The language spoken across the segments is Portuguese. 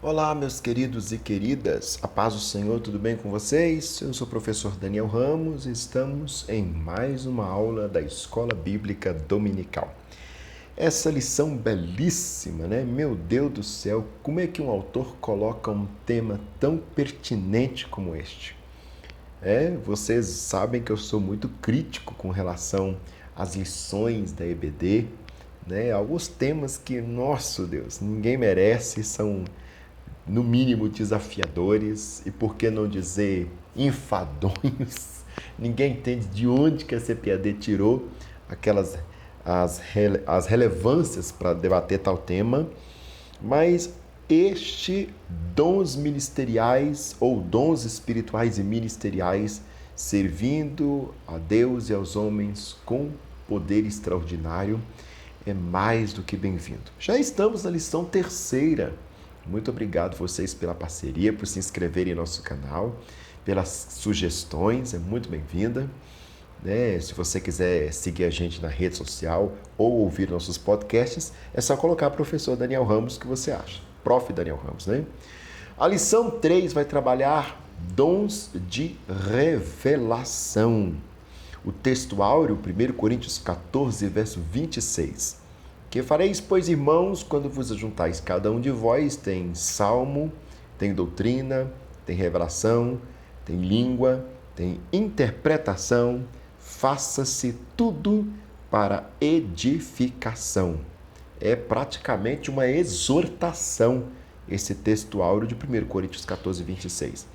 Olá, meus queridos e queridas, a paz do Senhor, tudo bem com vocês? Eu sou o professor Daniel Ramos e estamos em mais uma aula da Escola Bíblica Dominical. Essa lição belíssima, né? Meu Deus do céu, como é que um autor coloca um tema tão pertinente como este? Vocês sabem que eu sou muito crítico com relação às lições da EBD, né? Alguns temas que, nosso Deus, ninguém merece, são no mínimo desafiadores e por que não dizer enfadonhos. Ninguém entende de onde que a CPAD tirou aquelas as relevâncias para debater tal tema, mas este dons ministeriais ou dons espirituais e ministeriais servindo a Deus e aos homens com poder extraordinário é mais do que bem-vindo. Já estamos na lição terceira. Muito obrigado vocês pela parceria, por se inscreverem em nosso canal, pelas sugestões, é muito bem-vinda. Se você quiser seguir a gente na rede social ou ouvir nossos podcasts, é só colocar professor Daniel Ramos que você acha. Prof. Daniel Ramos, né? A lição 3 vai trabalhar dons de revelação. O texto áureo, 1 Coríntios 14, verso 26. Que fareis, pois, irmãos, quando vos ajuntais? Cada um de vós tem salmo, tem doutrina, tem revelação, tem língua, tem interpretação. Faça-se tudo para edificação. É praticamente uma exortação esse texto áureo de 1 Coríntios 14, 26.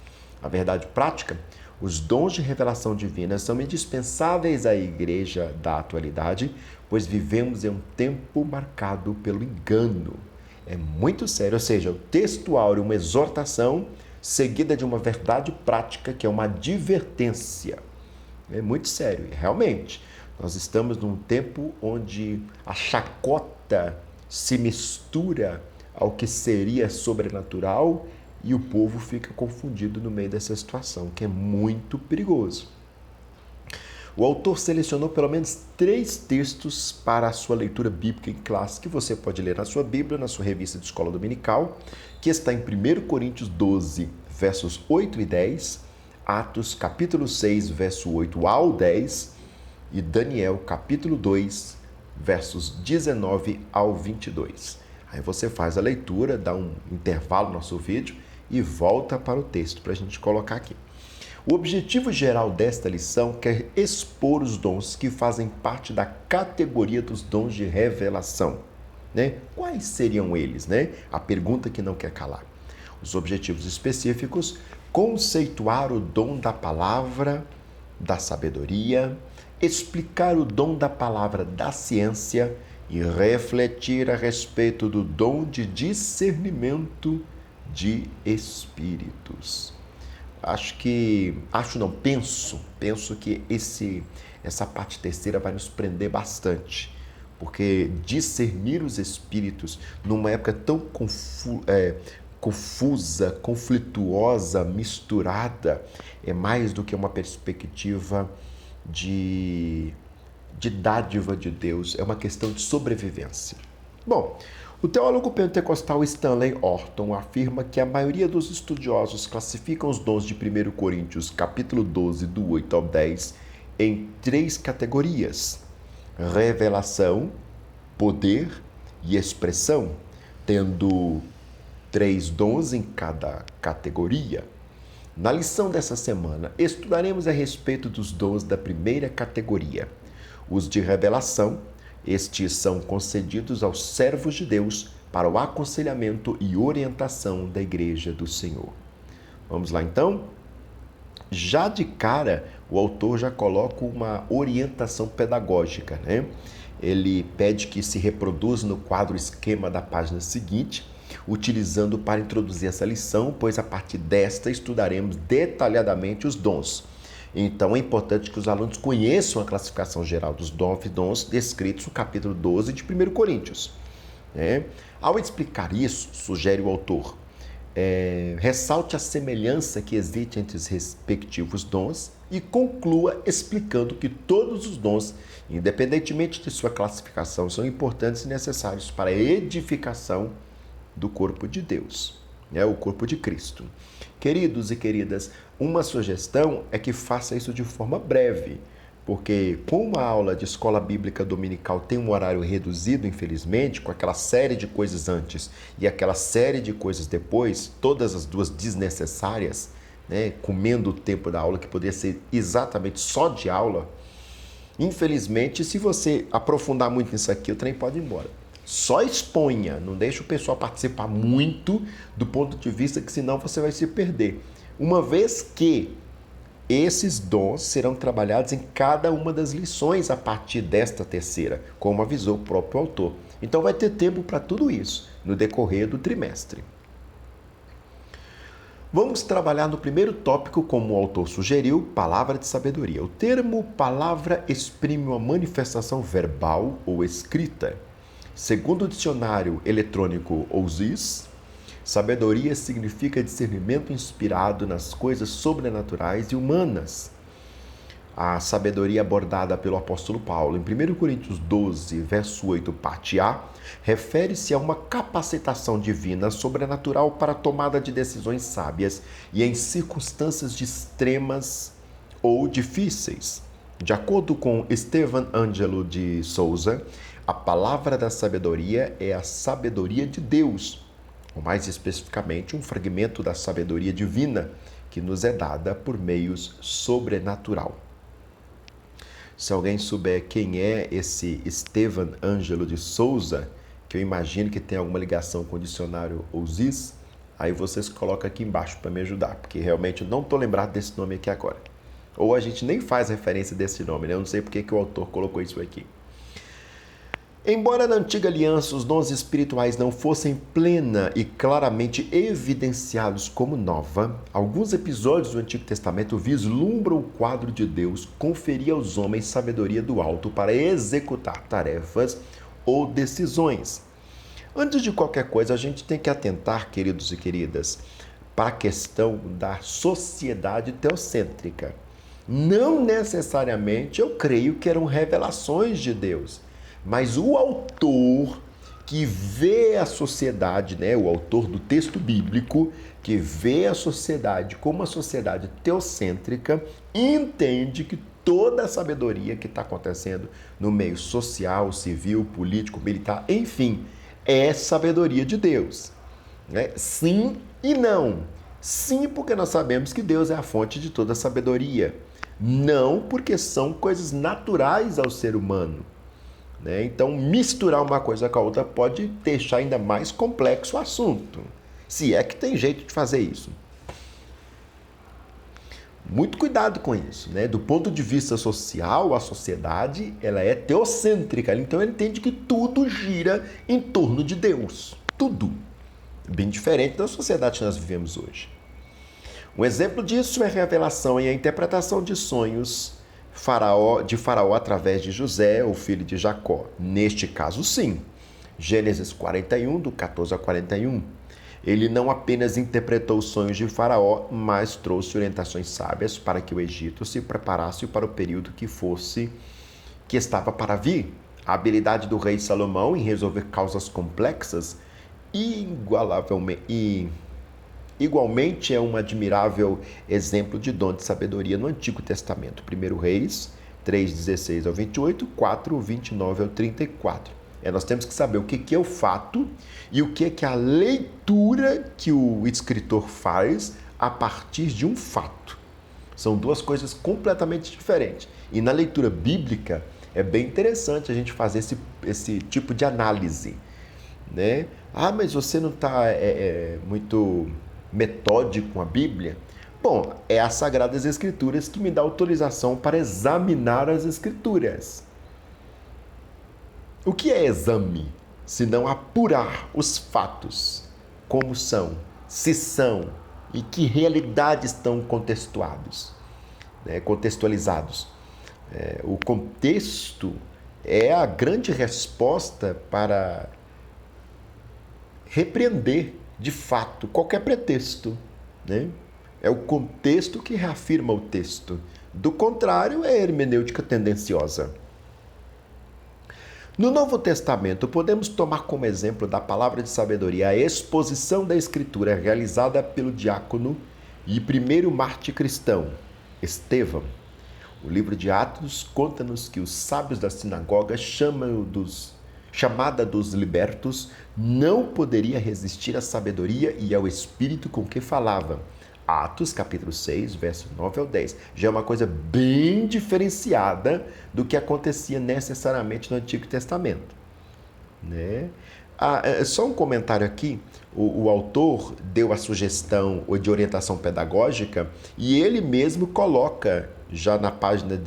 A verdade prática, os dons de revelação divina são indispensáveis à igreja da atualidade, pois vivemos em um tempo marcado pelo engano. É muito sério, ou seja, o texto áureo, uma exortação seguida de uma verdade prática, que é uma advertência. É muito sério, e realmente, nós estamos num tempo onde a chacota se mistura ao que seria sobrenatural e o povo fica confundido no meio dessa situação, que é muito perigoso. O autor selecionou pelo menos 3 textos para a sua leitura bíblica em classe, que você pode ler na sua Bíblia, na sua revista de escola dominical, que está em 1 Coríntios 12, versos 8 e 10, Atos capítulo 6, verso 8 ao 10 e Daniel capítulo 2, versos 19 ao 22. Aí você faz a leitura, dá um intervalo no nosso vídeo e volta para o texto para a gente colocar aqui. O objetivo geral desta lição é expor os dons que fazem parte da categoria dos dons de revelação. Quais seriam eles? A pergunta que não quer calar. Os objetivos específicos: conceituar o dom da palavra, da sabedoria, explicar o dom da palavra da ciência e refletir a respeito do dom de discernimento de espíritos. Penso que essa parte terceira vai nos prender bastante, porque discernir os espíritos numa época tão confusa, conflituosa, misturada, é mais do que uma perspectiva de dádiva de Deus, é uma questão de sobrevivência. Bom, o teólogo pentecostal Stanley Orton afirma que a maioria dos estudiosos classificam os dons de 1 Coríntios capítulo 12, do 8 ao 10, em 3 categorias: revelação, poder e expressão, tendo 3 dons em cada categoria. Na lição dessa semana, estudaremos a respeito dos dons da primeira categoria, os de revelação. Estes são concedidos aos servos de Deus para o aconselhamento e orientação da Igreja do Senhor. Vamos lá então? Já de cara, o autor já coloca uma orientação pedagógica, Ele pede que se reproduza no quadro esquema da página seguinte, utilizando para introduzir essa lição, pois a partir desta estudaremos detalhadamente os dons. Então é importante que os alunos conheçam a classificação geral dos dons descritos no capítulo 12 de 1 Coríntios. Ao explicar isso, sugere o autor, ressalte a semelhança que existe entre os respectivos dons e conclua explicando que todos os dons, independentemente de sua classificação, são importantes e necessários para a edificação do corpo de Deus. né? O corpo de Cristo. Queridos e queridas, uma sugestão é que faça isso de forma breve, porque como a aula de escola bíblica dominical tem um horário reduzido, infelizmente, com aquela série de coisas antes e aquela série de coisas depois, todas as duas desnecessárias, né, comendo o tempo da aula, que poderia ser exatamente só de aula, infelizmente, se você aprofundar muito nisso aqui, o trem pode ir embora. Só exponha, não deixe o pessoal participar muito do ponto de vista que senão você vai se perder. Uma vez que esses dons serão trabalhados em cada uma das lições a partir desta terceira, como avisou o próprio autor. Então vai ter tempo para tudo isso no decorrer do trimestre. Vamos trabalhar no primeiro tópico, como o autor sugeriu, palavra de sabedoria. O termo palavra exprime uma manifestação verbal ou escrita. Segundo o dicionário eletrônico OSIS, sabedoria significa discernimento inspirado nas coisas sobrenaturais e humanas. A sabedoria abordada pelo apóstolo Paulo em 1 Coríntios 12, verso 8, parte A, refere-se a uma capacitação divina sobrenatural para a tomada de decisões sábias e em circunstâncias extremas ou difíceis. De acordo com Estevan Ângelo de Souza, a palavra da sabedoria é a sabedoria de Deus, ou mais especificamente, um fragmento da sabedoria divina que nos é dada por meios sobrenatural. Se alguém souber quem é esse Estevan Ângelo de Souza, que eu imagino que tem alguma ligação com o dicionário OSIS, aí vocês colocam aqui embaixo para me ajudar, porque realmente eu não estou lembrado desse nome aqui agora. Ou a gente nem faz referência desse nome, né? Eu não sei porque que o autor colocou isso aqui. Embora na antiga aliança os dons espirituais não fossem plena e claramente evidenciados como nova, alguns episódios do Antigo Testamento vislumbram o quadro de Deus conferir aos homens sabedoria do alto para executar tarefas ou decisões. Antes de qualquer coisa, a gente tem que atentar, queridos e queridas, para a questão da sociedade teocêntrica. Não necessariamente eu creio que eram revelações de Deus, mas o autor que vê a sociedade, né, o autor do texto bíblico, que vê a sociedade como uma sociedade teocêntrica, entende que toda a sabedoria que está acontecendo no meio social, civil, político, militar, enfim, é sabedoria de Deus, né? Sim e não. Sim, porque nós sabemos que Deus é a fonte de toda a sabedoria. Não, porque são coisas naturais ao ser humano. Então, misturar uma coisa com a outra pode deixar ainda mais complexo o assunto, se é que tem jeito de fazer isso. Muito cuidado com isso, né? Do ponto de vista social, a sociedade ela é teocêntrica, então ela entende que tudo gira em torno de Deus, tudo. Bem diferente da sociedade que nós vivemos hoje. Um exemplo disso é a revelação e a interpretação de sonhos de Faraó através de José, o filho de Jacó. Neste caso, sim. Gênesis 41, do 14 a 41. Ele não apenas interpretou os sonhos de Faraó, mas trouxe orientações sábias para que o Egito se preparasse para o período que estava para vir. A habilidade do rei Salomão em resolver causas complexas igualmente é um admirável exemplo de dom de sabedoria no Antigo Testamento. 1 Reis 3:16 ao 28, 4:29 ao 34. Nós temos que saber o que é o fato e o que é a leitura que o escritor faz a partir de um fato. São duas coisas completamente diferentes. E na leitura bíblica é bem interessante a gente fazer esse tipo de análise, né? Ah, mas você não está muito metódico com a Bíblia? Bom, é as Sagradas Escrituras que me dá autorização para examinar as Escrituras. O que é exame? Se não apurar os fatos, como são, se são e que realidade estão contextualizados. O contexto é a grande resposta para repreender de fato qualquer pretexto, né? É o contexto que reafirma o texto. Do contrário, é hermenêutica tendenciosa. No Novo Testamento, podemos tomar como exemplo da palavra de sabedoria a exposição da Escritura realizada pelo diácono e primeiro mártir cristão, Estevão. O livro de Atos conta-nos que os sábios da sinagoga, chamada dos libertos, não poderia resistir à sabedoria e ao espírito com que falava. Atos, capítulo 6, verso 9 ao 10. Já é uma coisa bem diferenciada do que acontecia necessariamente no Antigo Testamento, né? Só um comentário aqui. O autor deu a sugestão de orientação pedagógica e ele mesmo coloca, já na página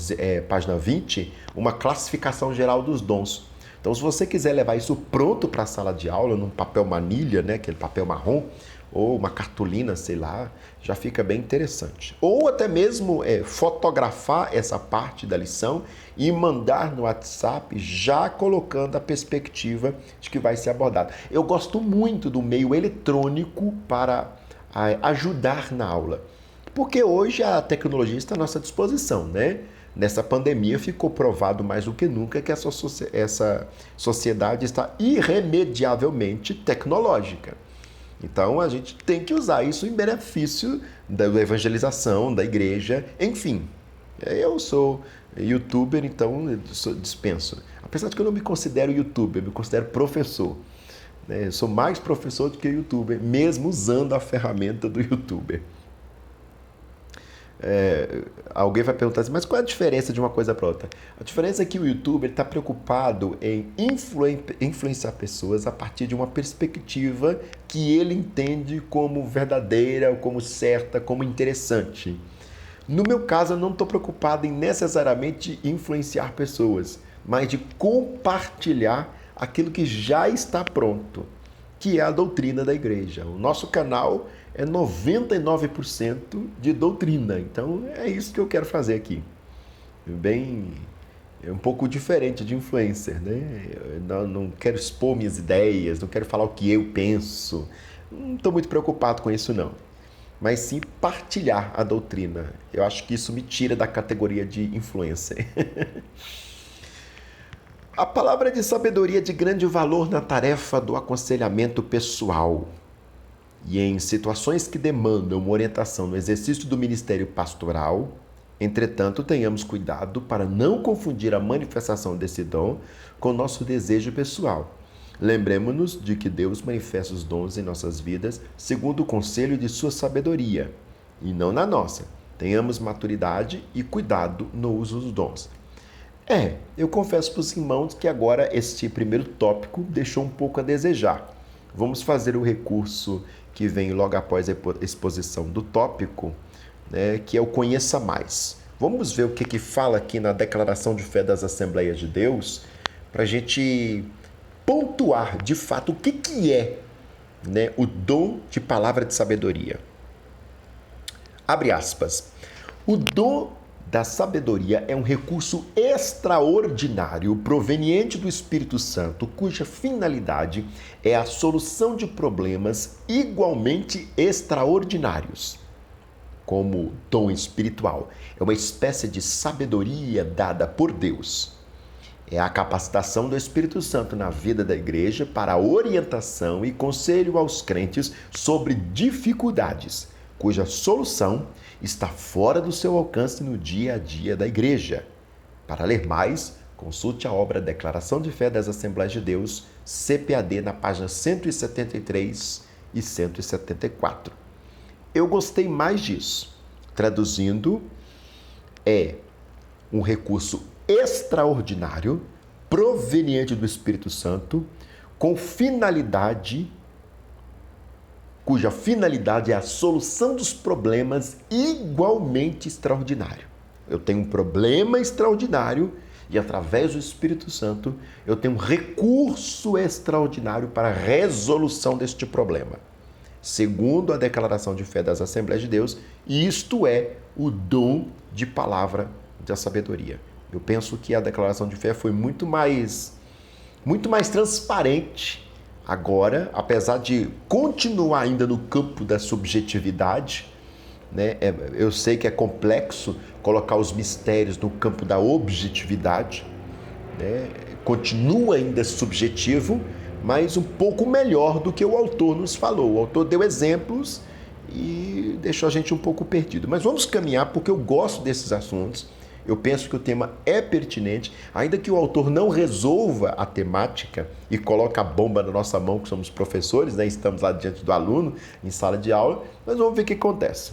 20, uma classificação geral dos dons. Então, se você quiser levar isso pronto para a sala de aula, num papel manilha, né, aquele papel marrom, ou uma cartolina, sei lá, já fica bem interessante. Ou até mesmo fotografar essa parte da lição e mandar no WhatsApp, já colocando a perspectiva de que vai ser abordado. Eu gosto muito do meio eletrônico para ajudar na aula, porque hoje a tecnologia está à nossa disposição, né? Nessa pandemia ficou provado mais do que nunca que essa sociedade está irremediavelmente tecnológica. Então, a gente tem que usar isso em benefício da evangelização, da igreja, enfim. Eu sou youtuber, então dispenso. Apesar de que eu não me considero youtuber, eu me considero professor. Eu sou mais professor do que youtuber, mesmo usando a ferramenta do youtuber. Alguém vai perguntar assim, mas qual é a diferença de uma coisa para outra? A diferença é que o youtuber está preocupado em influenciar pessoas a partir de uma perspectiva que ele entende como verdadeira, como certa, como interessante. No meu caso, eu não estou preocupado em necessariamente influenciar pessoas, mas de compartilhar aquilo que já está pronto, que é a doutrina da igreja. O nosso canal é 99% de doutrina, então é isso que eu quero fazer aqui. É um pouco diferente de influencer, né? Eu não quero expor minhas ideias, não quero falar o que eu penso, não estou muito preocupado com isso não. Mas sim partilhar a doutrina. Eu acho que isso me tira da categoria de influencer. A palavra de sabedoria é de grande valor na tarefa do aconselhamento pessoal. E em situações que demandam uma orientação no exercício do ministério pastoral, entretanto, tenhamos cuidado para não confundir a manifestação desse dom com o nosso desejo pessoal. Lembremos-nos de que Deus manifesta os dons em nossas vidas segundo o conselho de sua sabedoria, e não na nossa. Tenhamos maturidade e cuidado no uso dos dons. Eu confesso para os irmãos que agora este primeiro tópico deixou um pouco a desejar. Vamos fazer o recurso que vem logo após a exposição do tópico, né, que é o Conheça Mais. Vamos ver o que fala aqui na Declaração de Fé das Assembleias de Deus, para a gente pontuar de fato o que é, né, o dom de palavra de sabedoria. Abre aspas. O dom da sabedoria é um recurso extraordinário proveniente do Espírito Santo, cuja finalidade é a solução de problemas igualmente extraordinários. Como dom espiritual, é uma espécie de sabedoria dada por Deus. É a capacitação do Espírito Santo na vida da igreja para a orientação e conselho aos crentes sobre dificuldades, cuja solução está fora do seu alcance no dia a dia da igreja. Para ler mais, consulte a obra Declaração de Fé das Assembleias de Deus, CPAD, na página 173 e 174. Eu gostei mais disso. Traduzindo, é um recurso extraordinário, proveniente do Espírito Santo, cuja finalidade é a solução dos problemas igualmente extraordinário. Eu tenho um problema extraordinário e, através do Espírito Santo, eu tenho um recurso extraordinário para a resolução deste problema. Segundo a Declaração de Fé das Assembleias de Deus, isto é o dom de palavra da sabedoria. Eu penso que a Declaração de Fé foi muito mais transparente agora, apesar de continuar ainda no campo da subjetividade, né? Eu sei que é complexo colocar os mistérios no campo da objetividade, né? Continua ainda subjetivo, mas um pouco melhor do que o autor nos falou. O autor deu exemplos e deixou a gente um pouco perdido. Mas vamos caminhar, porque eu gosto desses assuntos. Eu penso que o tema é pertinente, ainda que o autor não resolva a temática e coloque a bomba na nossa mão, que somos professores, né? Estamos lá diante do aluno, em sala de aula, mas vamos ver o que acontece.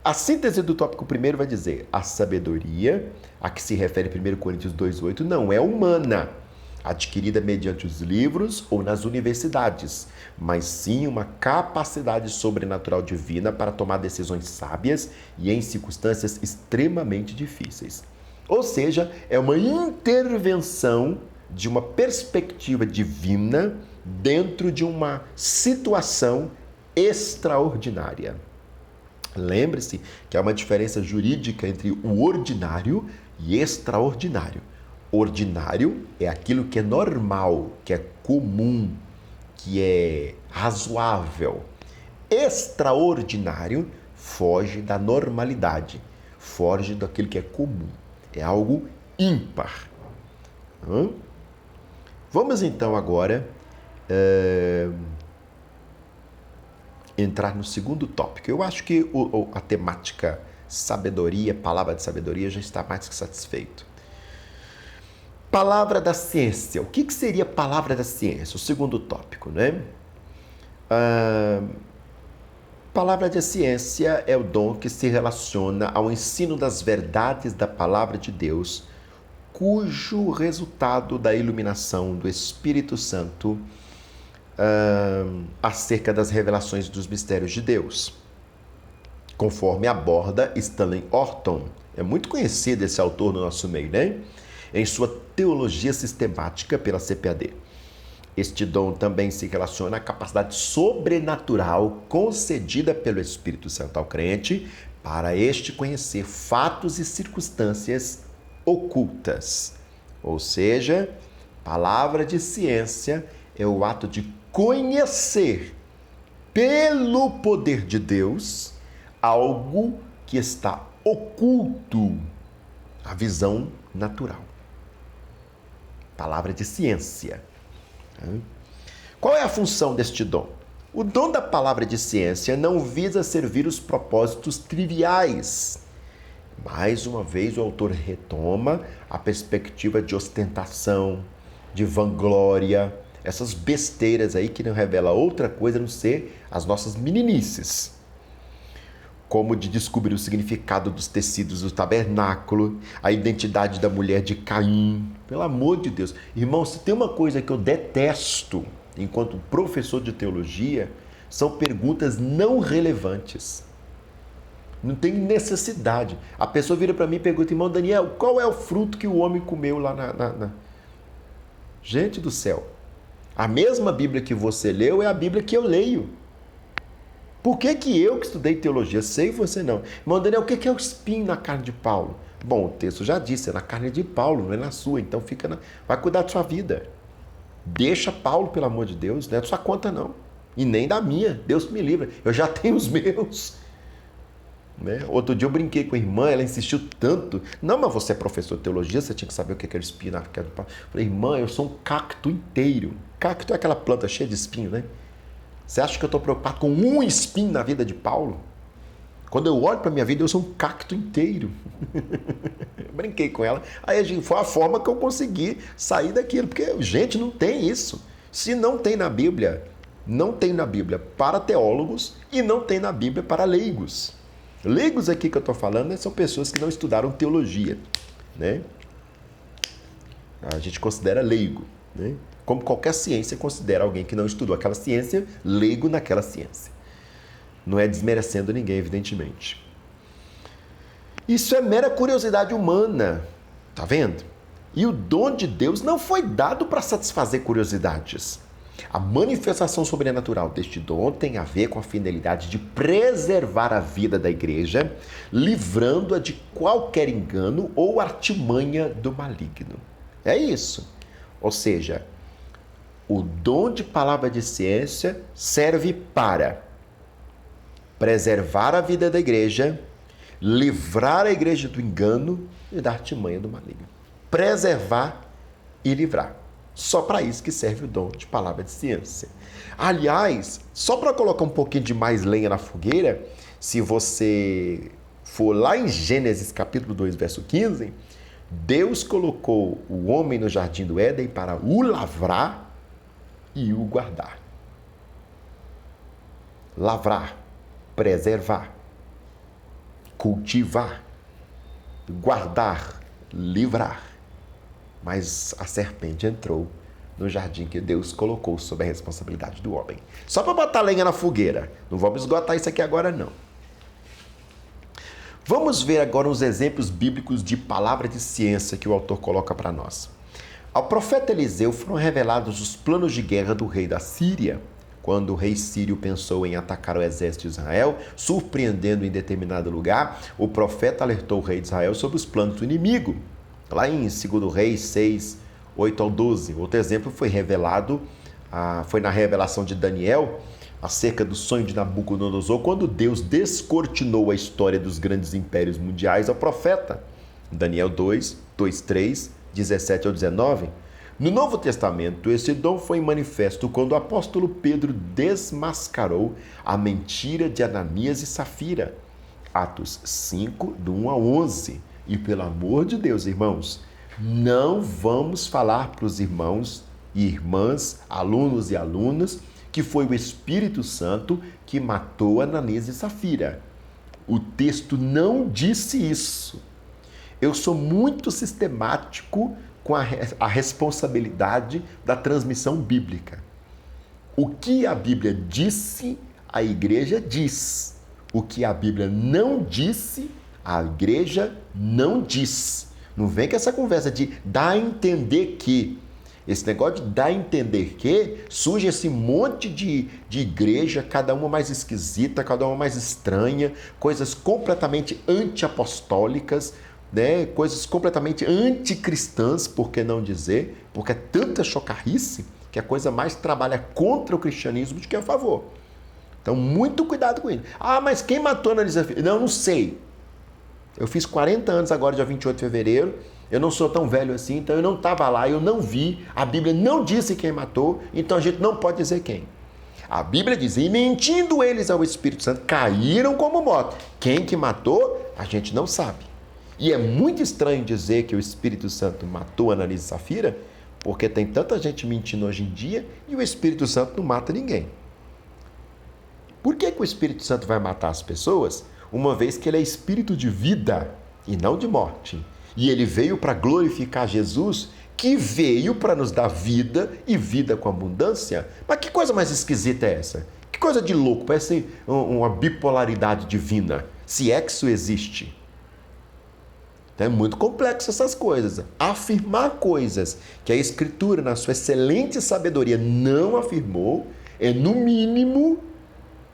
A síntese do tópico primeiro vai dizer: a sabedoria, a que se refere 1 Coríntios 2,8, não é humana, adquirida mediante os livros ou nas universidades, mas sim uma capacidade sobrenatural divina para tomar decisões sábias e em circunstâncias extremamente difíceis. Ou seja, é uma intervenção de uma perspectiva divina dentro de uma situação extraordinária. Lembre-se que há uma diferença jurídica entre o ordinário e extraordinário. Ordinário é aquilo que é normal, que é comum, que é razoável. Extraordinário foge da normalidade, foge daquilo que é comum. É algo ímpar. Vamos então agora entrar no segundo tópico. Eu acho que a temática sabedoria, palavra de sabedoria, já está mais que satisfeito. Palavra da ciência. O que seria palavra da ciência? O segundo tópico, né? Palavra da ciência é o dom que se relaciona ao ensino das verdades da palavra de Deus, cujo resultado da iluminação do Espírito Santo acerca das revelações dos mistérios de Deus, conforme aborda Stanley Orton. É muito conhecido esse autor no nosso meio, né? Em sua teologia sistemática pela CPAD. Este dom também se relaciona à capacidade sobrenatural concedida pelo Espírito Santo ao crente para este conhecer fatos e circunstâncias ocultas. Ou seja, palavra de ciência é o ato de conhecer pelo poder de Deus algo que está oculto à visão natural. Palavra de ciência. Qual é a função deste dom? O dom da palavra de ciência não visa servir os propósitos triviais. Mais uma vez, o autor retoma a perspectiva de ostentação, de vanglória, essas besteiras aí que não revela outra coisa a não ser as nossas meninices. Como de descobrir o significado dos tecidos do tabernáculo, a identidade da mulher de Caim. Pelo amor de Deus. Irmão, se tem uma coisa que eu detesto enquanto professor de teologia, são perguntas não relevantes. Não tem necessidade. A pessoa vira para mim e pergunta: irmão Daniel, qual é o fruto que o homem comeu lá na... Gente do céu, a mesma Bíblia que você leu é a Bíblia que eu leio. Por que eu que estudei teologia sei e você não? Irmão Daniel, o que é o espinho na carne de Paulo? Bom, o texto já disse, é na carne de Paulo, não é na sua, então vai cuidar da sua vida. Deixa Paulo, pelo amor de Deus, não é da sua conta não. E nem da minha, Deus me livre, eu já tenho os meus. Né? Outro dia eu brinquei com a irmã, ela insistiu tanto. Não, mas você é professor de teologia, você tinha que saber o que era o espinho na carne de Paulo. Eu falei: irmã, eu sou um cacto inteiro. Cacto é aquela planta cheia de espinho, né? Você acha que eu estou preocupado com um espinho na vida de Paulo? Quando eu olho para a minha vida, eu sou um cacto inteiro. Eu brinquei com ela. Aí foi a forma que eu consegui sair daquilo. Porque, gente, não tem isso. Se não tem na Bíblia, não tem na Bíblia para teólogos e não tem na Bíblia para leigos. Leigos aqui que eu estou falando são pessoas que não estudaram teologia, né? A gente considera leigo, né? Como qualquer ciência considera alguém que não estudou aquela ciência leigo naquela ciência. Não é desmerecendo ninguém, evidentemente. Isso é mera curiosidade humana, tá vendo? E o dom de Deus não foi dado para satisfazer curiosidades. A manifestação sobrenatural deste dom tem a ver com a finalidade de preservar a vida da igreja, livrando-a de qualquer engano ou artimanha do maligno. É isso. Ou seja, o dom de palavra de ciência serve para preservar a vida da igreja, livrar a igreja do engano e da artimanha do maligno. Preservar e livrar. Só para isso que serve o dom de palavra de ciência. Aliás, só para colocar um pouquinho de mais lenha na fogueira, se você for lá em Gênesis capítulo 2, verso 15, Deus colocou o homem no jardim do Éden para o lavrar e o guardar. Lavrar, preservar, cultivar, guardar, livrar. Mas a serpente entrou no jardim que Deus colocou sob a responsabilidade do homem. Só para botar lenha na fogueira. Não vamos esgotar isso aqui agora, não. Vamos ver agora uns exemplos bíblicos de palavra de ciência que o autor coloca para nós. Ao profeta Eliseu foram revelados os planos de guerra do rei da Síria. Quando o rei sírio pensou em atacar o exército de Israel, surpreendendo em determinado lugar, o profeta alertou o rei de Israel sobre os planos do inimigo. Lá em 2 Reis 6, 8 ao 12. Outro exemplo foi na revelação de Daniel, acerca do sonho de Nabucodonosor, quando Deus descortinou a história dos grandes impérios mundiais ao profeta. Daniel 2, 3, 17 ao 19. No Novo Testamento, esse dom foi manifesto quando o apóstolo Pedro desmascarou a mentira de Ananias e Safira. Atos 5, do 1 ao 11. E pelo amor de Deus, irmãos, não vamos falar para os irmãos e irmãs, alunos e alunas, que foi o Espírito Santo que matou Ananias e Safira. O texto não disse isso. Eu sou muito sistemático com a responsabilidade da transmissão bíblica. O que a Bíblia disse, a igreja diz. O que a Bíblia não disse, a igreja não diz. Não vem com essa conversa de dar a entender que. Esse negócio de dar a entender que surge esse monte de igreja, cada uma mais esquisita, cada uma mais estranha, coisas completamente anti-apostólicas, né? Coisas completamente anticristãs, por que não dizer? Porque é tanta chocarrice que a coisa mais trabalha contra o cristianismo do que a favor. Então, muito cuidado com isso. Ah, mas quem matou Ananias e Safira? Não sei. Eu fiz 40 anos agora, dia 28 de fevereiro. Eu não sou tão velho assim, então eu não estava lá, eu não vi. A Bíblia não disse quem matou, então a gente não pode dizer quem. A Bíblia diz, e mentindo eles ao Espírito Santo, caíram como mortos. Quem que matou, a gente não sabe. E é muito estranho dizer que o Espírito Santo matou Ananias e Safira, porque tem tanta gente mentindo hoje em dia e o Espírito Santo não mata ninguém. Por que o Espírito Santo vai matar as pessoas? Uma vez que ele é espírito de vida e não de morte. E ele veio para glorificar Jesus, que veio para nos dar vida e vida com abundância. Mas que coisa mais esquisita é essa? Que coisa de louco, parece uma bipolaridade divina, se é que isso existe. Então é muito complexo essas coisas. Afirmar coisas que a Escritura, na sua excelente sabedoria, não afirmou, é no mínimo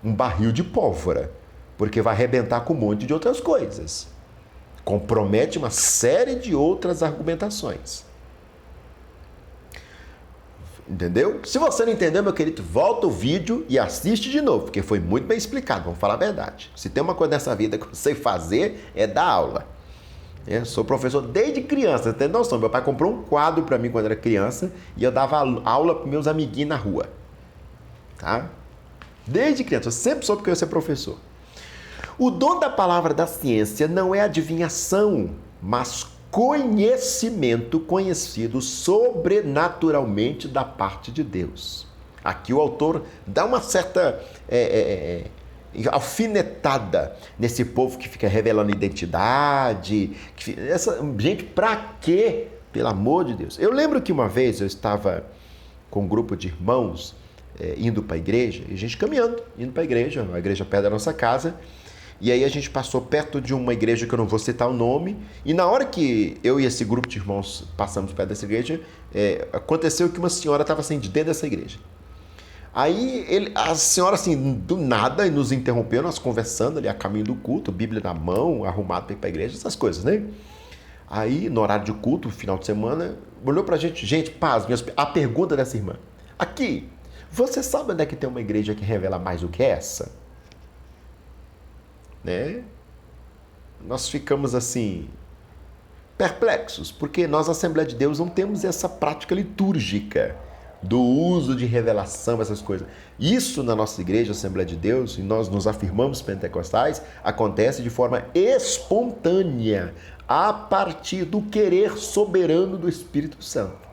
um barril de pólvora, porque vai arrebentar com um monte de outras coisas. Compromete uma série de outras argumentações. Entendeu? Se você não entendeu, meu querido, volta o vídeo e assiste de novo, porque foi muito bem explicado, vamos falar a verdade. Se tem uma coisa nessa vida que eu sei fazer, é dar aula. Eu sou professor desde criança, tem noção? Meu pai comprou um quadro para mim quando era criança e eu dava aula para meus amiguinhos na rua. Tá? Desde criança, eu sempre soube que eu ia ser professor. O dom da palavra da ciência não é adivinhação, mas conhecimento conhecido sobrenaturalmente da parte de Deus. Aqui o autor dá uma certa alfinetada nesse povo que fica revelando identidade. Gente, pra quê? Pelo amor de Deus. Eu lembro que uma vez eu estava com um grupo de irmãos indo para a igreja, e a gente caminhando, indo para a igreja perto da nossa casa. E aí a gente passou perto de uma igreja que eu não vou citar o nome, e na hora que eu e esse grupo de irmãos passamos perto dessa igreja, aconteceu que uma senhora estava assim, de dentro dessa igreja. Aí a senhora assim, do nada, nos interrompeu, nós conversando ali a caminho do culto, Bíblia na mão, arrumado para ir para a igreja, essas coisas, né? Aí, no horário de culto, final de semana, olhou pra gente, paz, a pergunta dessa irmã. Aqui, você sabe onde é que tem uma igreja que revela mais do que essa? Né? Nós ficamos assim, perplexos, porque nós, Assembleia de Deus, não temos essa prática litúrgica do uso de revelação, essas coisas. Isso na nossa igreja, Assembleia de Deus, e nós nos afirmamos pentecostais, acontece de forma espontânea, a partir do querer soberano do Espírito Santo.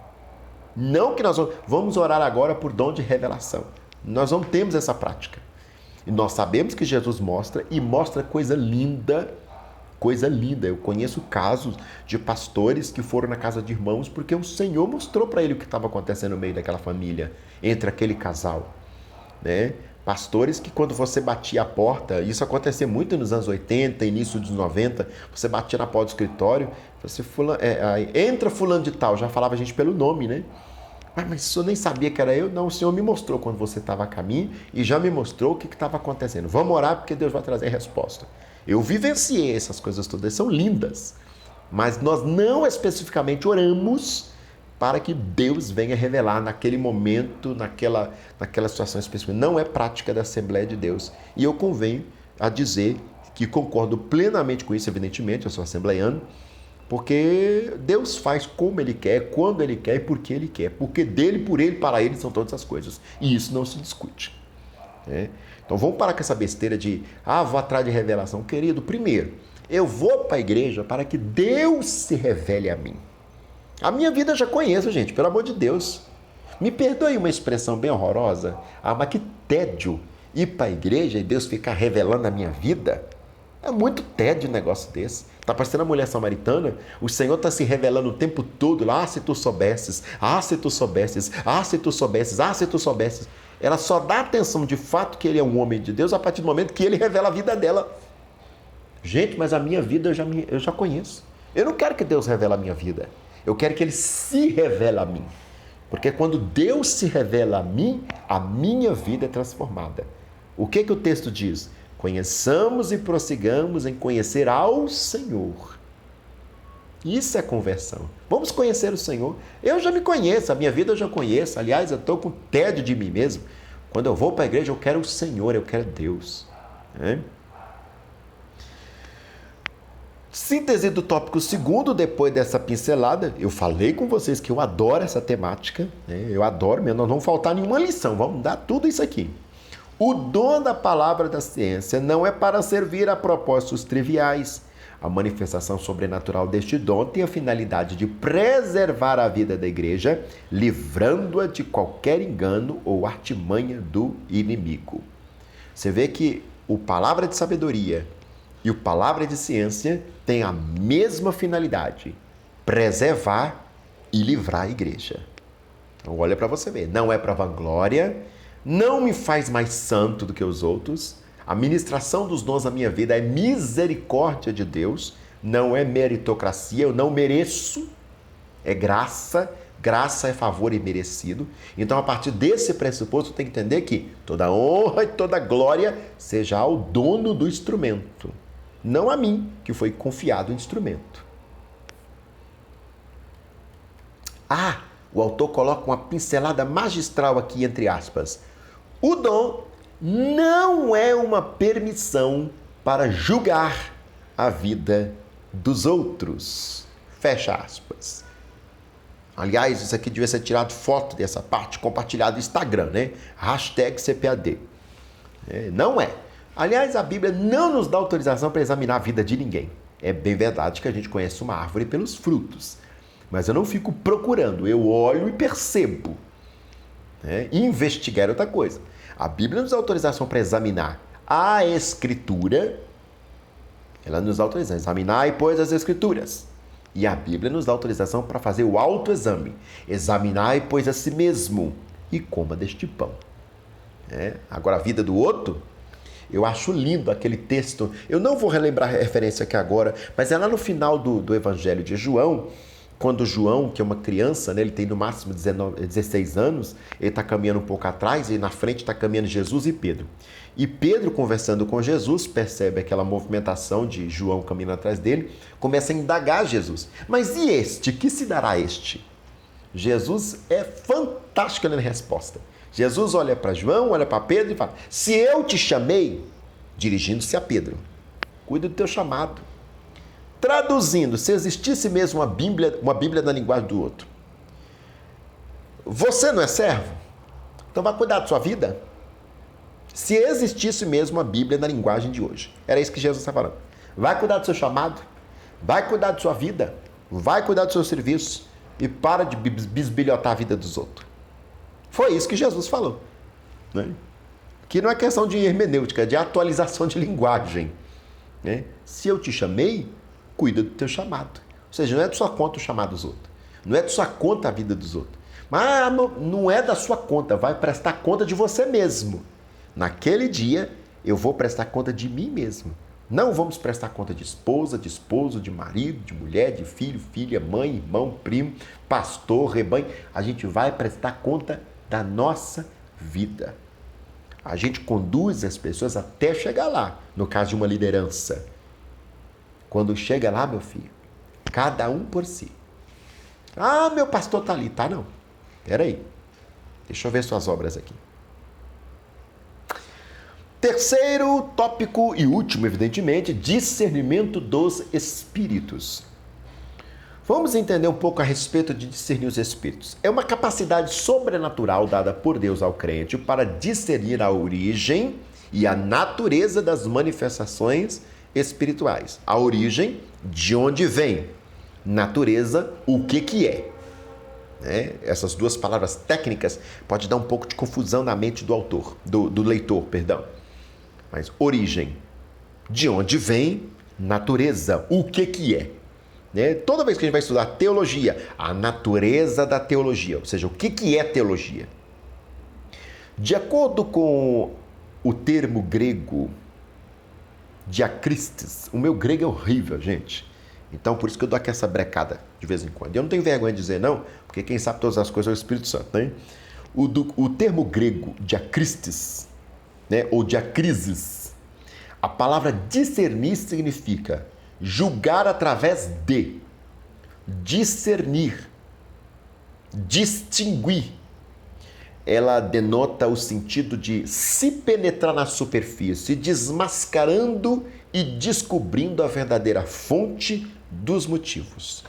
Não que nós vamos orar agora por dom de revelação. Nós não temos essa prática. E nós sabemos que Jesus mostra, e mostra coisa linda. Coisa linda. Eu conheço casos de pastores que foram na casa de irmãos porque o Senhor mostrou para ele o que estava acontecendo no meio daquela família, entre aquele casal, né? Pastores que quando você batia a porta, isso acontecia muito nos anos 80, início dos 90, você batia na porta do escritório, você entra fulano de tal, já falava a gente pelo nome, né? Mas o senhor nem sabia que era eu? Não, o senhor me mostrou quando você estava a caminho e já me mostrou o que estava acontecendo. Vamos orar porque Deus vai trazer a resposta. Eu vivenciei essas coisas todas, são lindas, mas nós não especificamente oramos para que Deus venha revelar naquele momento, naquela situação específica. Não é prática da Assembleia de Deus. E eu convenho a dizer que concordo plenamente com isso, evidentemente, eu sou assembleiano, porque Deus faz como Ele quer, quando Ele quer e por que Ele quer. Porque dele, por Ele, para Ele são todas as coisas. E isso não se discute, né? Então vamos parar com essa besteira de, vou atrás de revelação. Querido, primeiro, eu vou para a igreja para que Deus se revele a mim. A minha vida eu já conheço, gente, pelo amor de Deus. Me perdoe uma expressão bem horrorosa, mas que tédio ir para a igreja e Deus ficar revelando a minha vida. É muito tédio um negócio desse. Está parecendo a mulher samaritana, o Senhor está se revelando o tempo todo lá, se tu soubesses, se tu soubesses, se tu soubesses, se tu soubesses. Ela só dá atenção de fato que ele é um homem de Deus a partir do momento que ele revela a vida dela. Gente, mas a minha vida eu já conheço. Eu não quero que Deus revele a minha vida. Eu quero que Ele se revele a mim. Porque quando Deus se revela a mim, a minha vida é transformada. O que o texto diz? Conheçamos e prossigamos em conhecer ao Senhor. Isso é conversão. Vamos conhecer o Senhor. Eu já me conheço, a minha vida eu já conheço. Aliás, eu estou com tédio de mim mesmo. Quando eu vou para a igreja, eu quero o Senhor, eu quero Deus. Síntese do tópico segundo, depois dessa pincelada. Eu falei com vocês que eu adoro essa temática. Eu adoro mesmo, não vamos faltar nenhuma lição. Vamos dar tudo isso aqui. O dom da palavra da ciência não é para servir a propósitos triviais. A manifestação sobrenatural deste dom tem a finalidade de preservar a vida da igreja, livrando-a de qualquer engano ou artimanha do inimigo. Você vê que o palavra de sabedoria e o palavra de ciência têm a mesma finalidade, preservar e livrar a igreja. Então olha para você ver, não é para vanglória, não me faz mais santo do que os outros. A ministração dos dons na minha vida é misericórdia de Deus, não é meritocracia, eu não mereço, é graça, graça é favor imerecido. Então, a partir desse pressuposto, tem que entender que toda honra e toda glória seja ao dono do instrumento, não a mim, que foi confiado o instrumento. O autor coloca uma pincelada magistral aqui, entre aspas. O dom não é uma permissão para julgar a vida dos outros. Fecha aspas. Aliás, isso aqui devia ser tirado foto dessa parte, compartilhado no Instagram, né? #CPAD. Não é. Aliás, a Bíblia não nos dá autorização para examinar a vida de ninguém. É bem verdade que a gente conhece uma árvore pelos frutos. Mas eu não fico procurando, eu olho e percebo. Investigar é outra coisa. A Bíblia nos dá autorização para examinar a Escritura. Ela nos dá autorização. Examinar, pois, as Escrituras. E a Bíblia nos dá autorização para fazer o autoexame. Examinar, pois, a si mesmo. E coma deste pão. Agora, a vida do outro, eu acho lindo aquele texto. Eu não vou relembrar a referência aqui agora, mas é lá no final do Evangelho de João, quando João, que é uma criança, ele tem no máximo 16 anos, ele está caminhando um pouco atrás e na frente está caminhando Jesus e Pedro. E Pedro, conversando com Jesus, percebe aquela movimentação de João caminhando atrás dele, começa a indagar Jesus. Mas e este? Que se dará a este? Jesus é fantástico na resposta. Jesus olha para João, olha para Pedro e fala: se eu te chamei, dirigindo-se a Pedro, cuida do teu chamado. Traduzindo, se existisse mesmo uma Bíblia na linguagem do outro, você não é servo? Então vai cuidar da sua vida? Se existisse mesmo a Bíblia na linguagem de hoje. Era isso que Jesus está falando. Vai cuidar do seu chamado, vai cuidar da sua vida, vai cuidar do seu serviço e para de bisbilhotar a vida dos outros. Foi isso que Jesus falou. Né? Que não é questão de hermenêutica, é de atualização de linguagem. Né? Se eu te chamei, cuida do teu chamado. Ou seja, não é de sua conta o chamado dos outros. Não é de sua conta a vida dos outros. Mas não é da sua conta, vai prestar conta de você mesmo. Naquele dia, eu vou prestar conta de mim mesmo. Não vamos prestar conta de esposa, de esposo, de marido, de mulher, de filho, filha, mãe, irmão, primo, pastor, rebanho. A gente vai prestar conta da nossa vida. A gente conduz as pessoas até chegar lá, no caso de uma liderança. Quando chega lá, meu filho, cada um por si. Ah, meu pastor está ali. Tá, não. Peraí. Deixa eu ver suas obras aqui. Terceiro tópico e último, evidentemente, discernimento dos espíritos. Vamos entender um pouco a respeito de discernir os espíritos. É uma capacidade sobrenatural dada por Deus ao crente para discernir a origem e a natureza das manifestações espirituais. A origem, de onde vem. Natureza, o que é. Essas duas palavras técnicas podem dar um pouco de confusão na mente do autor, do leitor, perdão. Mas origem, de onde vem, natureza, o que é. Toda vez que a gente vai estudar teologia, a natureza da teologia, ou seja, o que é teologia. De acordo com o termo grego, diacristes, o meu grego é horrível, gente. Então, por isso que eu dou aqui essa brecada de vez em quando. Eu não tenho vergonha de dizer não, porque quem sabe todas as coisas é o Espírito Santo, né? O termo grego, diacristes, ou diacrises, a palavra discernir significa julgar através de, discernir, distinguir. Ela denota o sentido de se penetrar na superfície, desmascarando e descobrindo a verdadeira fonte dos motivos.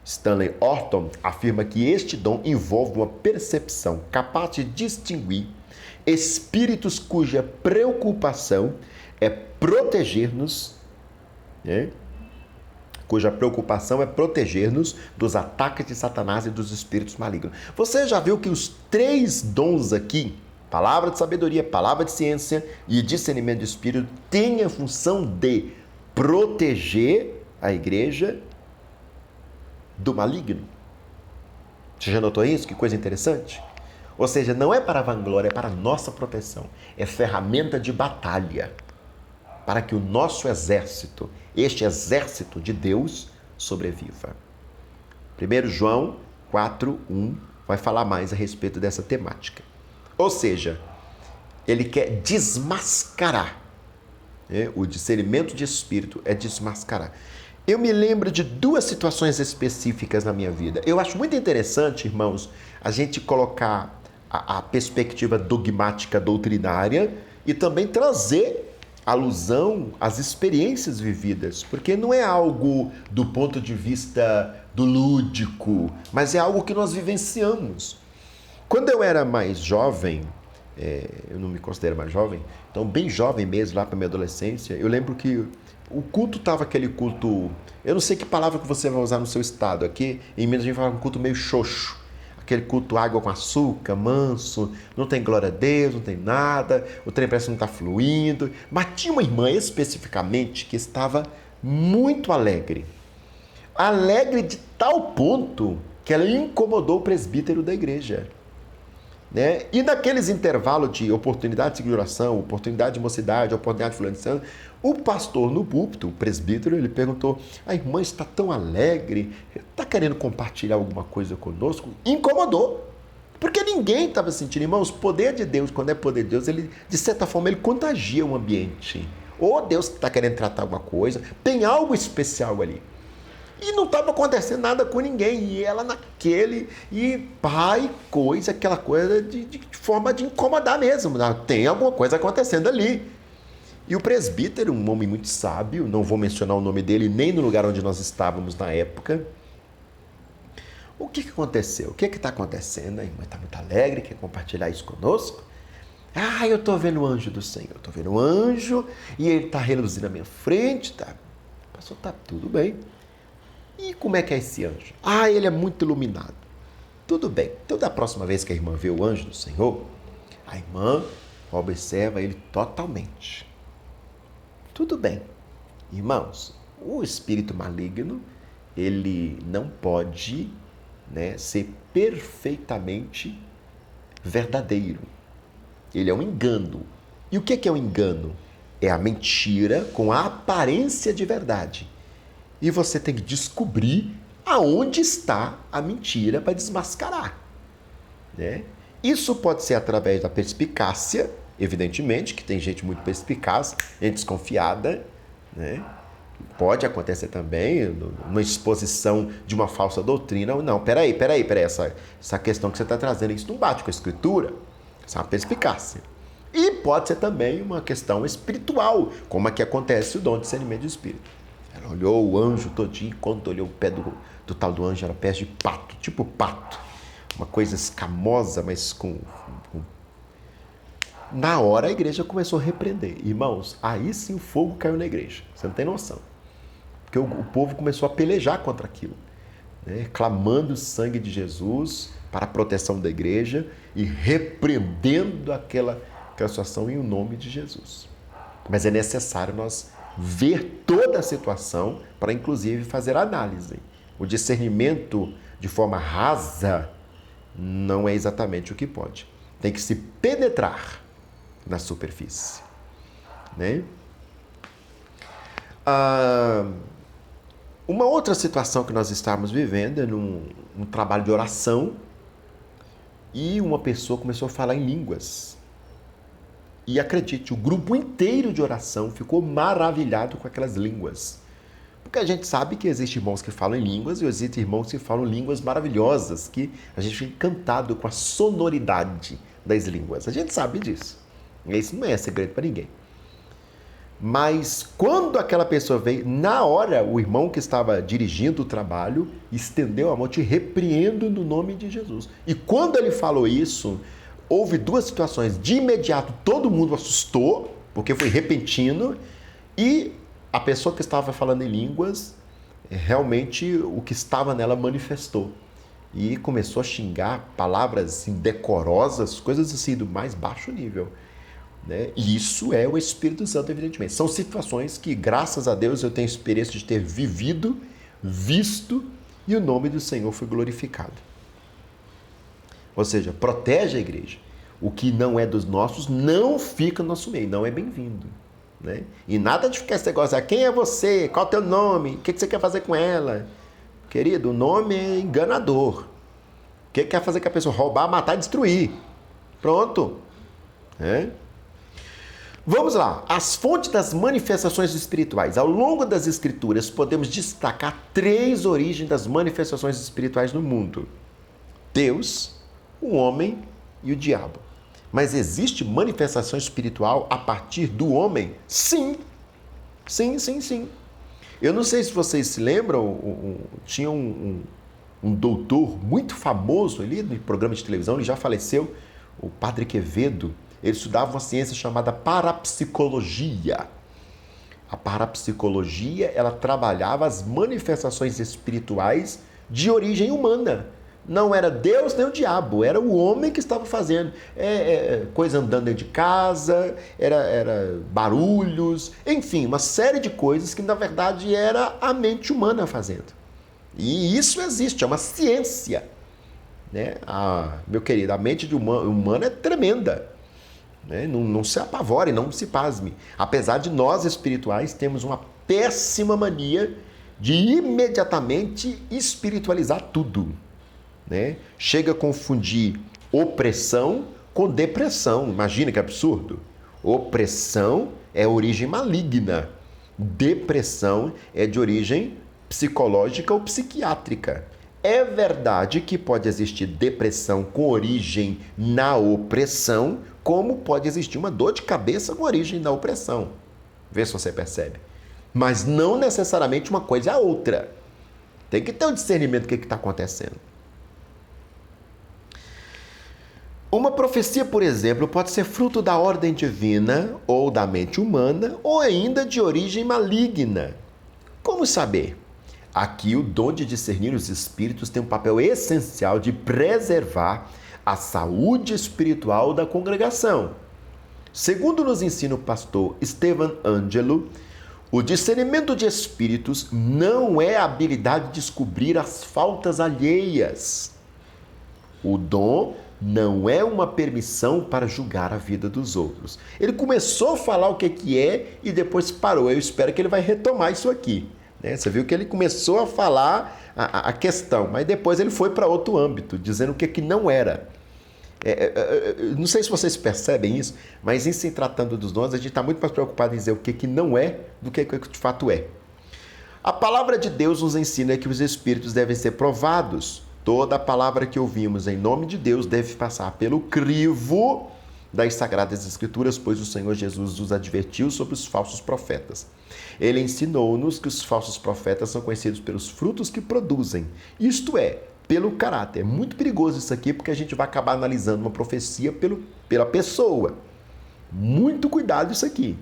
Stanley Orton afirma que este dom envolve uma percepção capaz de distinguir espíritos cuja preocupação é proteger-nos, dos ataques de Satanás e dos espíritos malignos. Você já viu que os três dons aqui, palavra de sabedoria, palavra de ciência e discernimento de espírito, têm a função de proteger a igreja do maligno? Você já notou isso? Que coisa interessante. Ou seja, não é para a vanglória, é para a nossa proteção. É ferramenta de batalha para que o nosso exército, este exército de Deus, sobreviva. 1 João 4:1 vai falar mais a respeito dessa temática. Ou seja, ele quer desmascarar. O discernimento de espírito é desmascarar. Eu me lembro de duas situações específicas na minha vida. Eu acho muito interessante, irmãos, a gente colocar a perspectiva dogmática doutrinária e também trazer alusão às experiências vividas, porque não é algo do ponto de vista do lúdico, mas é algo que nós vivenciamos. Quando eu era mais jovem, eu não me considero mais jovem, então bem jovem mesmo, lá para minha adolescência, eu lembro que o culto estava aquele culto, eu não sei que palavra que você vai usar no seu estado, aqui em Minas a gente fala um culto meio xoxo, aquele culto água com açúcar, manso, não tem glória a Deus, não tem nada, o trem parece que não está fluindo. Mas tinha uma irmã especificamente que estava muito alegre. Alegre de tal ponto que ela incomodou o presbítero da igreja. E naqueles intervalos de oportunidade de oração, oportunidade de mocidade, oportunidade de fulano, o pastor no púlpito, o presbítero, ele perguntou: a irmã está tão alegre, está querendo compartilhar alguma coisa conosco? Incomodou, porque ninguém estava sentindo. Irmãos, o poder de Deus, quando é poder de Deus, ele, de certa forma, ele contagia o ambiente. Ou Deus está querendo tratar alguma coisa, tem algo especial ali. E não estava acontecendo nada com ninguém. E ela naquele... E pai, aquela coisa de forma de incomodar mesmo. Tem alguma coisa acontecendo ali. E o presbítero, um homem muito sábio, não vou mencionar o nome dele nem no lugar onde nós estávamos na época. O que aconteceu? O que está acontecendo? A irmã está muito alegre, quer compartilhar isso conosco? Ah, eu estou vendo o anjo do Senhor, estou vendo o anjo e ele está reluzindo na minha frente, tá? Pastor, tá tudo bem. E como é que é esse anjo? Ah, ele é muito iluminado. Tudo bem. Então, da próxima vez que a irmã vê o anjo do Senhor, a irmã observa ele totalmente. Tudo bem. Irmãos, o espírito maligno, ele não pode, ser perfeitamente verdadeiro. Ele é um engano. E o que é um engano? É a mentira com a aparência de verdade. E você tem que descobrir aonde está a mentira para desmascarar. Isso pode ser através da perspicácia, evidentemente, que tem gente muito perspicaz, gente desconfiada, Pode acontecer também uma exposição de uma falsa doutrina. Não, peraí, essa questão que você está trazendo, isso não bate com a Escritura. Isso é uma perspicácia. E pode ser também uma questão espiritual, como é que acontece o dom de discernimento de espírito. Ela olhou o anjo todinho, quando olhou o pé do tal do anjo, era pé de pato, tipo pato. Uma coisa escamosa, mas com... Na hora a igreja começou a repreender. Irmãos, aí sim o fogo caiu na igreja. Você não tem noção. Porque o povo começou a pelejar contra aquilo, clamando o sangue de Jesus para a proteção da igreja e repreendendo aquela situação em o nome de Jesus. Mas é necessário nós ver toda a situação para, inclusive, fazer análise. O discernimento de forma rasa não é exatamente o que pode. Tem que se penetrar na superfície. Uma outra situação que nós estávamos vivendo é num trabalho de oração e uma pessoa começou a falar em línguas. E acredite, o grupo inteiro de oração ficou maravilhado com aquelas línguas. Porque a gente sabe que existem irmãos que falam em línguas e existem irmãos que falam línguas maravilhosas, que a gente fica encantado com a sonoridade das línguas. A gente sabe disso. Isso não é segredo para ninguém. Mas quando aquela pessoa veio, na hora, o irmão que estava dirigindo o trabalho estendeu a mão, te repreendo no nome de Jesus. E quando ele falou isso, houve duas situações. De imediato, todo mundo assustou, porque foi repentino, e a pessoa que estava falando em línguas, realmente o que estava nela manifestou. E começou a xingar palavras indecorosas, coisas assim do mais baixo nível. E isso é o Espírito Santo, evidentemente. São situações que, graças a Deus, eu tenho experiência de ter vivido, visto, e o nome do Senhor foi glorificado. Ou seja, protege a igreja. O que não é dos nossos não fica no nosso meio, não é bem-vindo. E nada de ficar esse negócio, quem é você? Qual é o teu nome? O que você quer fazer com ela? Querido, o nome é enganador. O que quer fazer com a pessoa? Roubar, matar e destruir. Pronto. Vamos lá. As fontes das manifestações espirituais. Ao longo das Escrituras, podemos destacar 3 origens das manifestações espirituais no mundo: Deus, o homem e o diabo. Mas existe manifestação espiritual a partir do homem? Sim. Sim. Eu não sei se vocês se lembram, tinha um doutor muito famoso ali no programa de televisão, ele já faleceu, o Padre Quevedo. Ele estudava uma ciência chamada parapsicologia. A parapsicologia, ela trabalhava as manifestações espirituais de origem humana. Não era Deus nem o diabo, era o homem que estava fazendo. Coisa andando dentro de casa, era barulhos, enfim, uma série de coisas que na verdade era a mente humana fazendo. E isso existe, é uma ciência. Meu querido, a mente humana é tremenda. Não se apavore, não se pasme. Apesar de nós espirituais termos uma péssima mania de imediatamente espiritualizar tudo. Chega a confundir opressão com depressão. Imagina que absurdo. Opressão é origem maligna. Depressão é de origem psicológica ou psiquiátrica. É verdade que pode existir depressão com origem na opressão, como pode existir uma dor de cabeça com origem na opressão. Vê se você percebe. Mas não necessariamente uma coisa é a outra. Tem que ter um discernimento do que está acontecendo. Uma profecia, por exemplo, pode ser fruto da ordem divina ou da mente humana ou ainda de origem maligna. Como saber? Aqui o dom de discernir os espíritos tem um papel essencial de preservar a saúde espiritual da congregação. Segundo nos ensina o pastor Stephen Angelo, o discernimento de espíritos não é a habilidade de descobrir as faltas alheias. O dom não é uma permissão para julgar a vida dos outros. Ele começou a falar o que é e depois parou. Eu espero que ele vai retomar isso aqui. Você viu que ele começou a falar a questão, mas depois ele foi para outro âmbito, dizendo o que não era. Não sei se vocês percebem isso, mas em se tratando dos dons, a gente está muito mais preocupado em dizer o que não é do que de fato é. A palavra de Deus nos ensina que os espíritos devem ser provados. Toda a palavra que ouvimos em nome de Deus deve passar pelo crivo das Sagradas Escrituras, pois o Senhor Jesus nos advertiu sobre os falsos profetas. Ele ensinou-nos que os falsos profetas são conhecidos pelos frutos que produzem, isto é, pelo caráter. É muito perigoso isso aqui, porque a gente vai acabar analisando uma profecia pela pessoa. Muito cuidado isso aqui.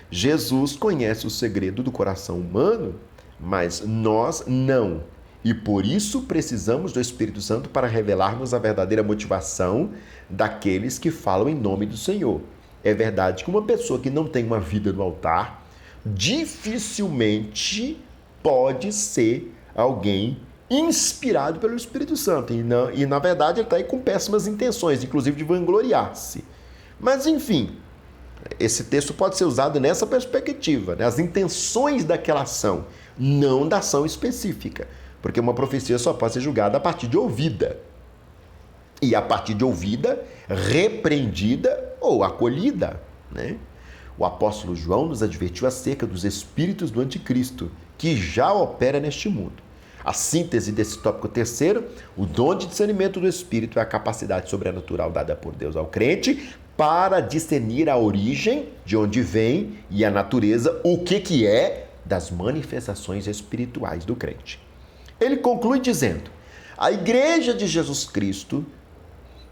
Jesus conhece o segredo do coração humano, mas nós não. E por isso precisamos do Espírito Santo para revelarmos a verdadeira motivação daqueles que falam em nome do Senhor. É verdade que uma pessoa que não tem uma vida no altar dificilmente pode ser alguém inspirado pelo Espírito Santo. E na verdade ele está aí com péssimas intenções, inclusive de vangloriar-se. Mas enfim, esse texto pode ser usado nessa perspectiva, né? As intenções daquela ação, não da ação específica. Porque uma profecia só pode ser julgada a partir de ouvida. E a partir de ouvida, repreendida ou acolhida, né? O apóstolo João nos advertiu acerca dos espíritos do anticristo, que já opera neste mundo. A síntese desse tópico terceiro, o dom de discernimento do espírito é a capacidade sobrenatural dada por Deus ao crente para discernir a origem, de onde vem, e a natureza, o que é, das manifestações espirituais do crente. Ele conclui dizendo: a Igreja de Jesus Cristo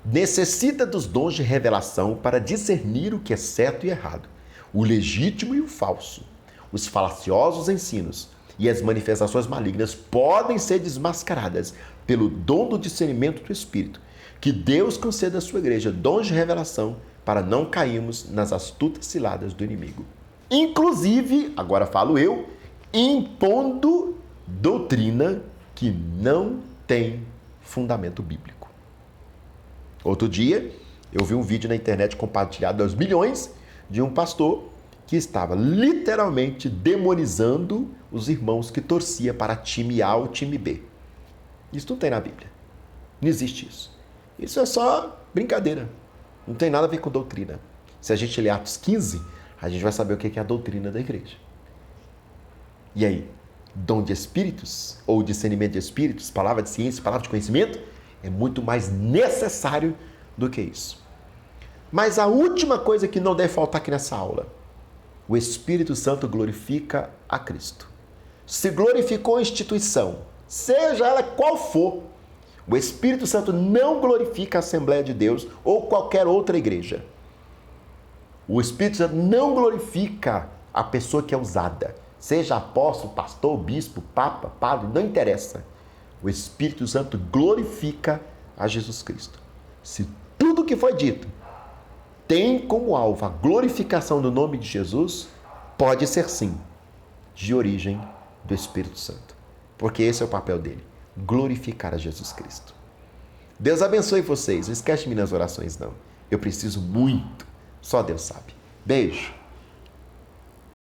necessita dos dons de revelação para discernir o que é certo e errado, o legítimo e o falso. Os falaciosos ensinos e as manifestações malignas podem ser desmascaradas pelo dom do discernimento do Espírito. Que Deus conceda à sua igreja dons de revelação para não cairmos nas astutas ciladas do inimigo. Inclusive, agora falo eu, impondo doutrina que não tem fundamento bíblico. Outro dia, eu vi um vídeo na internet compartilhado aos milhões de um pastor que estava literalmente demonizando os irmãos que torcia para time A ou time B. Isso não tem na Bíblia. Não existe isso. Isso é só brincadeira. Não tem nada a ver com doutrina. Se a gente ler Atos 15, a gente vai saber o que é a doutrina da igreja. E aí? Dom de espíritos, ou discernimento de espíritos, palavra de ciência, palavra de conhecimento, é muito mais necessário do que isso. Mas a última coisa que não deve faltar aqui nessa aula: o Espírito Santo glorifica a Cristo. Se glorificou a instituição, seja ela qual for, o Espírito Santo não glorifica a Assembleia de Deus ou qualquer outra igreja. O Espírito Santo não glorifica a pessoa que é usada. Seja apóstolo, pastor, bispo, papa, padre, não interessa. O Espírito Santo glorifica a Jesus Cristo. Se tudo que foi dito tem como alvo a glorificação do nome de Jesus, pode ser sim de origem do Espírito Santo. Porque esse é o papel dele, glorificar a Jesus Cristo. Deus abençoe vocês. Não esquece de mim nas orações, não. Eu preciso muito. Só Deus sabe. Beijo.